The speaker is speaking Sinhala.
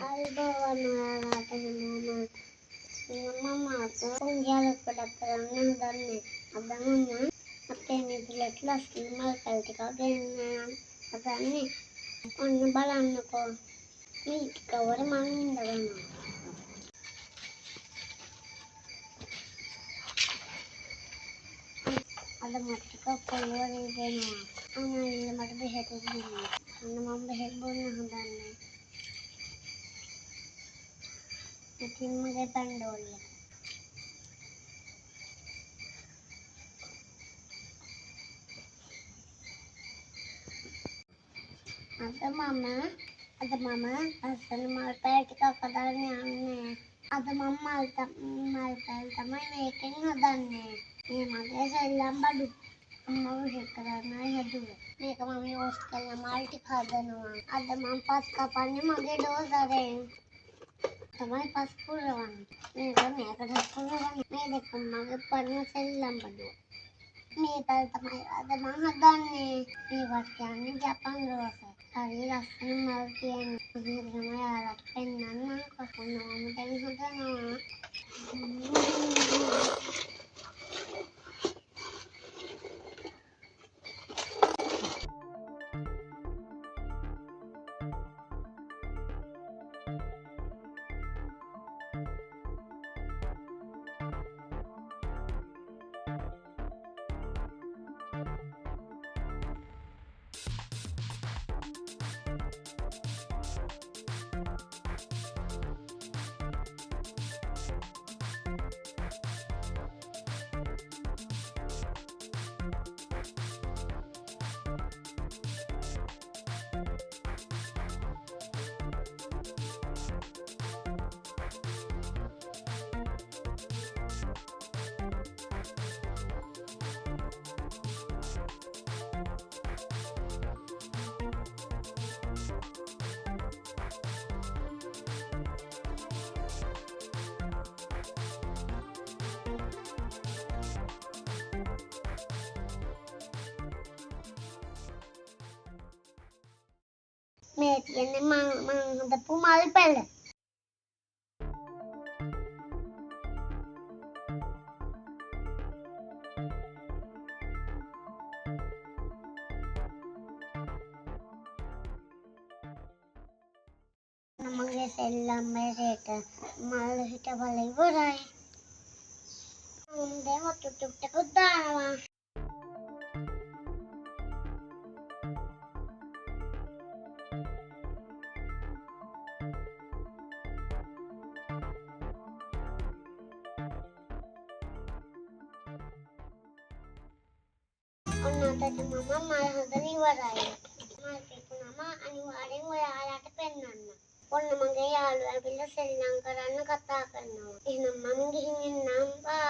අල්බවන ඔයාලට හැමෝම මම අත උන්ගලක් වැඩක් කරන්න හදන්නේ. අද මම අපේ මිදුලට ලස්සන මල් පැල් ටිකක් ගෙන්න හදන්නේ. ඔන්න බලන්නකෝ. මේ කවර මං ඉඳගන්නවා. අද මට ටිකක් පොළොවේ දෙනවා. අනේ මට බෙහෙත් දෙන්න. අන්න මම බෙහෙත් බොන්න හදන්නේ. ඉතින් මගේ පැන්ඩෝල් එක. අද මම ලස්සන මල් පැල් ටිකක් හදාගෙන යන්නේ. අද මම මල් පැල් තමයි මේකෙන් හදන්නේ. මේ මගේ සෙල්ලම් බඩු. මම විශ්ිත කරන්නයි හැදුවේ. මේක මම යෝස් කරලා මල් ටික හදනවා. අද මම පස් කපන්නේ මගේ ඩෝසරෙන්. තමයි පස් පුරවන්නේ. මේකට පුරවන්නේ. මේ දෙක මගේ පරණ සෙල්ලම් බඩුව. මේ පැල් තමයි අද මම හදන්නේ. මේවට කියන්නේ ජපන් රෝස. හරි ලස්සන මල් තියෙනවා. මේ තමයි යාළුවට පෙන්නන්න කොහොමද දැන් හදනවා. මේ කියන්නේ මං හදපු මල් පැල. මගේ සෙල්ලම් මේකට මල් හිටවල ඉවරයි. දැන් ඔට්ටුට්ටක් දානවා. ඔන්න අදට මම මල් හදලා ඉවරයි. මල් පිපුනම අනිවාර්යෙන් ඔයාලට පෙන්නන්න. ඔන්න මගේ යාළුවා ඇවිල්ලා සෙල්ලම් කරන්න කතා කරනවා. එහෙනම් මම ගිහින් එන්නම්. බයි.